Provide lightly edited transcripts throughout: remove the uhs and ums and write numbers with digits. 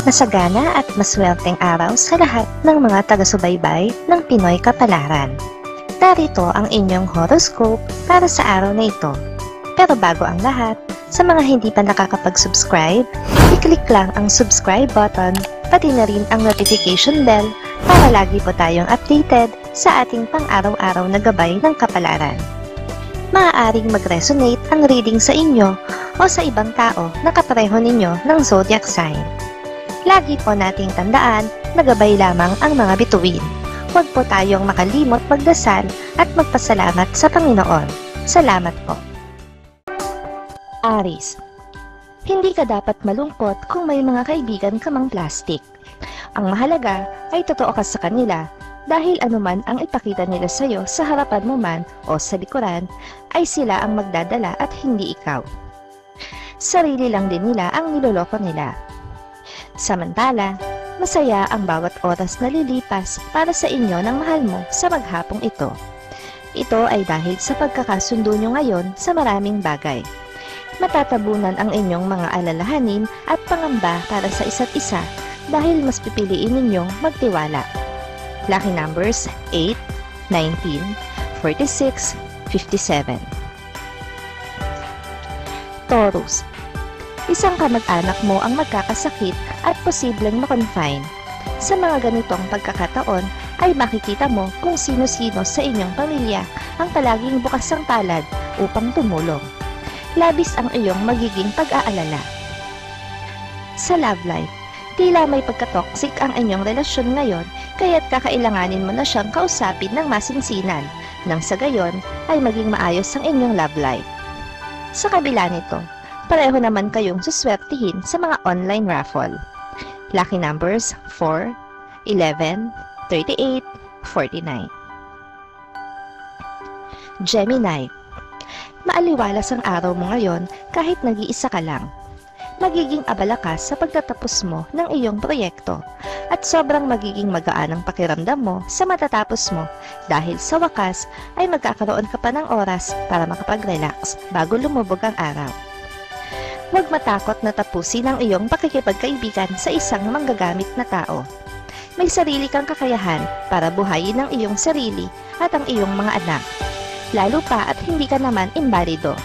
Masagana at maswerteng araw sa lahat ng mga taga-subaybay ng Pinoy Kapalaran. Narito ang inyong horoscope para sa araw na ito. Pero bago ang lahat, sa mga hindi pa nakakapag-subscribe, i-click lang ang subscribe button, pati na rin ang notification bell para lagi po tayong updated sa ating pang-araw-araw na gabay ng kapalaran. Maaaring mag-resonate ang reading sa inyo o sa ibang tao na kapareho ninyo ng zodiac sign. Lagi po nating tandaan na gabay lamang ang mga bituin. Huwag po tayong makalimot magdasal at magpasalamat sa Panginoon. Salamat po. Aries. Hindi ka dapat malungkot kung may mga kaibigan ka mang plastic. Ang mahalaga ay totoo ka sa kanila dahil anuman ang ipakita nila sa iyo sa harapan mo man o sa likuran ay sila ang magdadala at hindi ikaw. Sarili lang din nila ang niloloko nila. Samantala, masaya ang bawat oras na lilipas para sa inyo ng mahal mo sa maghapong ito. Ito ay dahil sa pagkakasundo nyo ngayon sa maraming bagay. Matatabunan ang inyong mga alalahanin at pangamba para sa isa't isa dahil mas pipiliin ninyong magtiwala. Lucky numbers 8, 19, 46, 57. Taurus. Isang kamag-anak mo ang magkakasakit at posibleng makonfine. Sa mga ganitong pagkakataon ay makikita mo kung sino-sino sa inyong pamilya ang palaging bukas ang palad upang tumulong. Labis ang iyong magiging pag-aalala. Sa love life, tila may pagka-toxic ang inyong relasyon ngayon kaya't kakailanganin mo na siyang kausapin ng masinsinan nang sa gayon ay maging maayos ang inyong love life. Sa kabila nito, pareho naman kayong suswertihin sa mga online raffle. Lucky numbers 4, 11, 38, 49. Gemini. Maaliwalas ang araw mo ngayon kahit nag-iisa ka lang. Magiging abala ka sa pagtatapos mo ng iyong proyekto at sobrang magiging magaan ang pakiramdam mo sa matatapos mo dahil sa wakas ay magkakaroon ka pa ng oras para makapag-relax bago lumubog ang araw. Huwag matakot na tapusin ang iyong pakikipagkaibigan sa isang manggagamit na tao. May sarili kang kakayahan para buhayin ang iyong sarili at ang iyong mga anak. Lalo pa at hindi ka naman imbalido.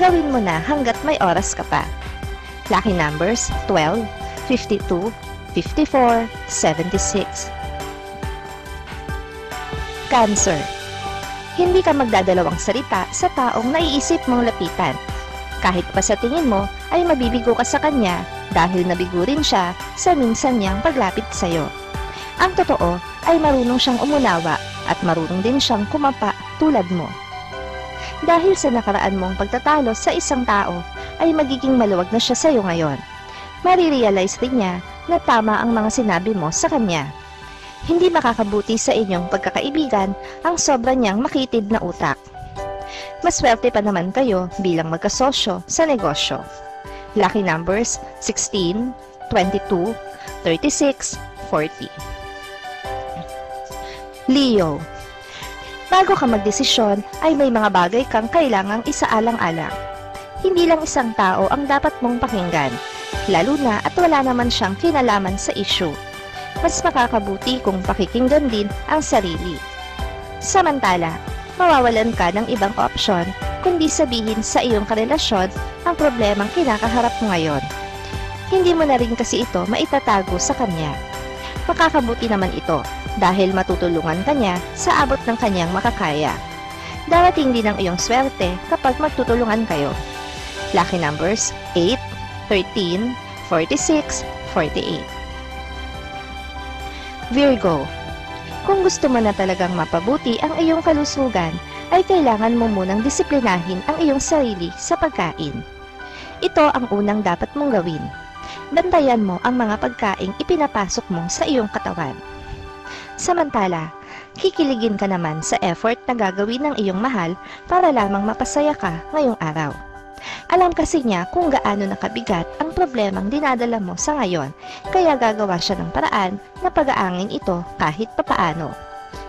Gawin mo na hanggat may oras ka pa. Lucky numbers 12, 52, 54, 76. Cancer. Hindi ka magdadalawang salita sa taong naiisip mong lapitan. Kahit pa sa tingin mo ay mabibigo ka sa kanya dahil nabigo rin siya sa minsan niyang paglapit sa iyo. Ang totoo ay marunong siyang umunawa at marunong din siyang kumapa tulad mo. Dahil sa nakaraan mong pagtatalo sa isang tao, ay magiging maluwag na siya sa iyo ngayon. Marirealize din niya na tama ang mga sinabi mo sa kanya. Hindi makakabuti sa inyong pagkakaibigan ang sobra niyang makitid na utak. Maswerte pa naman kayo bilang magkasosyo sa negosyo. Lucky numbers 16, 22, 36, 40. Leo. Bago ka magdesisyon ay may mga bagay kang kailangang isaalang-alang. Hindi lang isang tao ang dapat mong pakinggan, lalo na at wala naman siyang kinalaman sa issue. Mas makakabuti kung pakikinggan din ang sarili. Samantala, mawawalan ka ng ibang opsyon kundi sabihin sa iyong karelasyon ang problemang kinakaharap mo ngayon. Hindi mo na rin kasi ito maitatago sa kanya. Makakabuti naman ito dahil matutulungan kanya sa abot ng kanyang makakaya. Darating din ang iyong swerte kapag magtutulungan kayo. Lucky numbers 8, 13, 46, 48. Virgo. Kung gusto mo na talagang mapabuti ang iyong kalusugan, ay kailangan mo munang disiplinahin ang iyong sarili sa pagkain. Ito ang unang dapat mong gawin. Bantayan mo ang mga pagkaing ipinapasok mo sa iyong katawan. Samantala, kikiligin ka naman sa effort na gagawin ng iyong mahal para lamang mapasaya ka ngayong araw. Alam kasi niya kung gaano nakabigat ang problemang dinadala mo sa ngayon, kaya gagawa siya ng paraan na pag-aangin ito kahit papaano.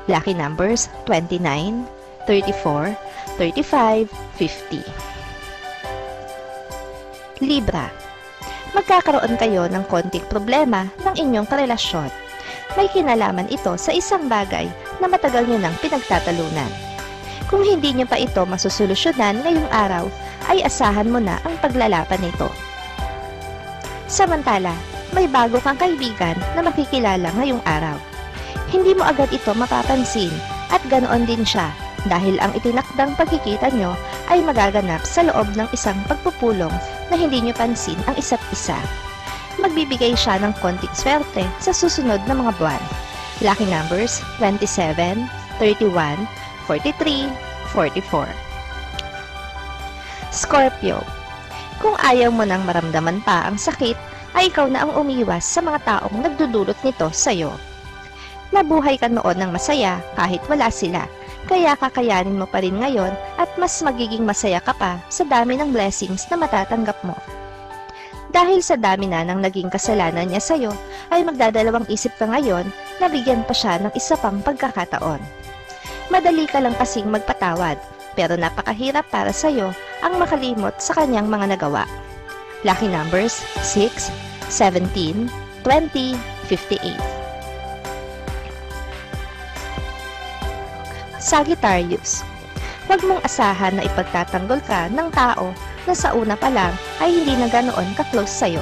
Lucky numbers 29, 34, 35, 50. Libra. magkakaroon kayo ng konting problema ng inyong karelasyon. May kinalaman ito sa isang bagay na matagal nyo nang pinagtatalunan. Kung hindi nyo pa ito masusolusyonan ngayong araw, ay asahan mo na ang paglalaban nito. Samantala, may bago kang kaibigan na makikilala ngayong araw. Hindi mo agad ito mapapansin at ganoon din siya dahil ang itinakdang pagkikita nyo ay magaganap sa loob ng isang pagpupulong na hindi nyo pansin ang isa't isa. Magbibigay siya ng konting swerte sa susunod na mga buwan. Lucky numbers 27, 31, 43, 44. Scorpio. Kung ayaw mo nang maramdaman pa ang sakit, ay ikaw na ang umiwas sa mga taong nagdudulot nito sa'yo. Nabuhay ka noon ng masaya kahit wala sila, kaya kakayanin mo pa rin ngayon at mas magiging masaya ka pa sa dami ng blessings na matatanggap mo. Dahil sa dami na ng naging kasalanan niya sa'yo, ay magdadalawang isip ka ngayon na bigyan pa siya ng isa pang pagkakataon. Madali ka lang kasing magpatawad, pero napakahirap para sa'yo ang makalimot sa kanyang mga nagawa. Lucky numbers 6, 17, 20, 58. Sagittarius. Huwag mong asahan na ipagtatanggol ka ng tao na sa una pa lang ay hindi na ganoon ka-close sa'yo.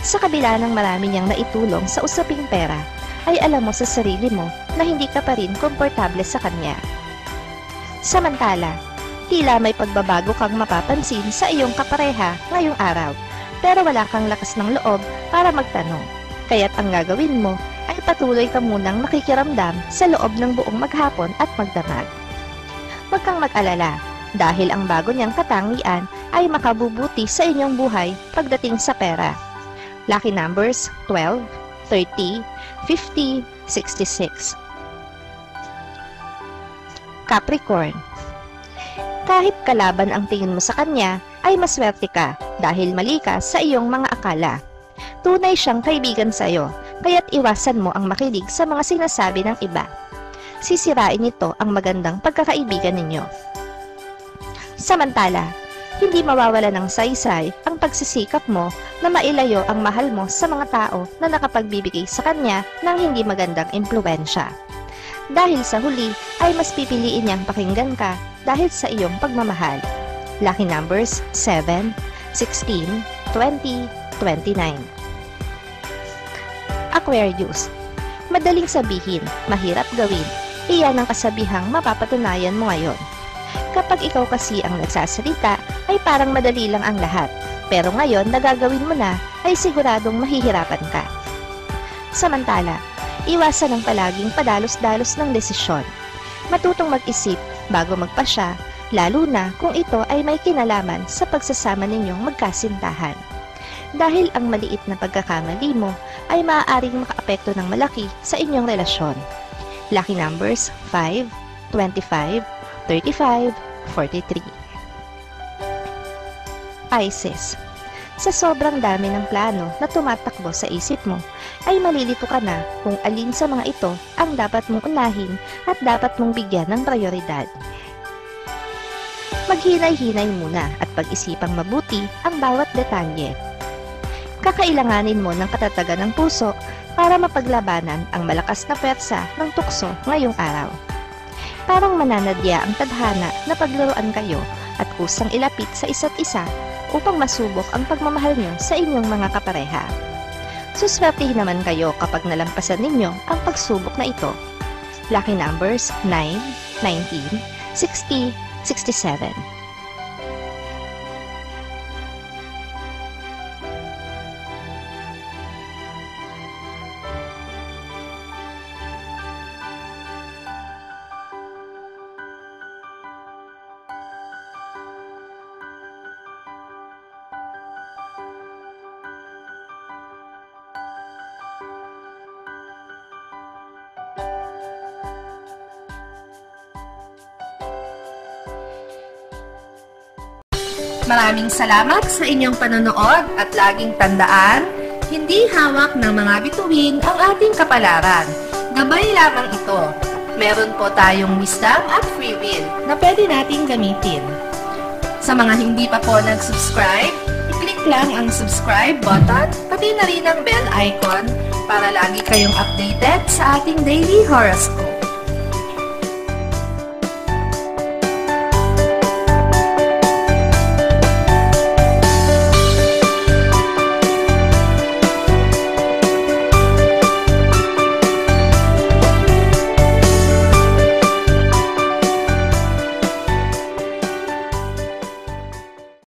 Sa kabila ng marami niyang naitulong sa usaping pera, ay alam mo sa sarili mo na hindi ka pa rin komportable sa kanya. Samantala, tila may pagbabago kang mapapansin sa iyong kapareha ngayong araw, pero wala kang lakas ng loob para magtanong. Kaya't ang gagawin mo ay patuloy ka munang makikiramdam sa loob ng buong maghapon at magdamag. Huwag kang mag-alala dahil ang bago niyang katangian ay makabubuti sa inyong buhay pagdating sa pera. Lucky numbers 12, 30, 50, 66. Capricorn. Kahit kalaban ang tingin mo sa kanya, ay maswerte ka dahil mali ka sa iyong mga akala. Tunay siyang kaibigan sa iyo, kaya't iwasan mo ang makinig sa mga sinasabi ng iba. Sisirain nito ang magandang pagkakaibigan ninyo. Samantala, hindi mawawala ng saysay ang pagsisikap mo na mailayo ang mahal mo sa mga tao na nakapagbibigay sa kanya ng hindi magandang impluwensya. Dahil sa huli, ay mas pipiliin niyang pakinggan ka dahil sa iyong pagmamahal. Lucky numbers 7, 16, 20, 29. Aquarius. Madaling sabihin, mahirap gawin. Iyan ang kasabihang mapapatunayan mo ngayon. Kapag ikaw kasi ang nagsasalita, ay parang madali lang ang lahat. Pero ngayon na gagawin mo na, ay siguradong mahihirapan ka. Samantala, iwasan ang palaging padalos-dalos ng desisyon. Matutong mag-isip bago magpasya, lalo na kung ito ay may kinalaman sa pagsasama ninyong magkasintahan. Dahil ang maliit na pagkakamali mo ay maaaring makaapekto ng malaki sa inyong relasyon. Lucky numbers 5, 25, 35, 43. Pisces. Sa sobrang dami ng plano na tumatakbo sa isip mo, ay malilito ka na kung alin sa mga ito ang dapat mong unahin at dapat mong bigyan ng prioridad. Maghinay-hinay muna at pag-isipang mabuti ang bawat detalye. Kakailanganin mo ng katatagan ng puso para mapaglabanan ang malakas na pwersa ng tukso ngayong araw. Parang mananadya ang tadhana na paglaruan kayo at kusang ilapit sa isa't isa upang masubok ang pagmamahal nyo sa inyong mga kapareha. Suswertihin naman kayo kapag nalampasan ninyo ang pagsubok na ito. Lucky numbers 9, 19, 60, 67. Maraming salamat sa inyong panonood at laging tandaan, hindi hawak ng mga bituin ang ating kapalaran. Gabay lamang ito. Meron po tayong wisdom at free will na pwede nating gamitin. Sa mga hindi pa po nag-subscribe, i-click i-click lang ang subscribe button, pati na rin ang bell icon para lagi kayong updated sa ating daily horoscope.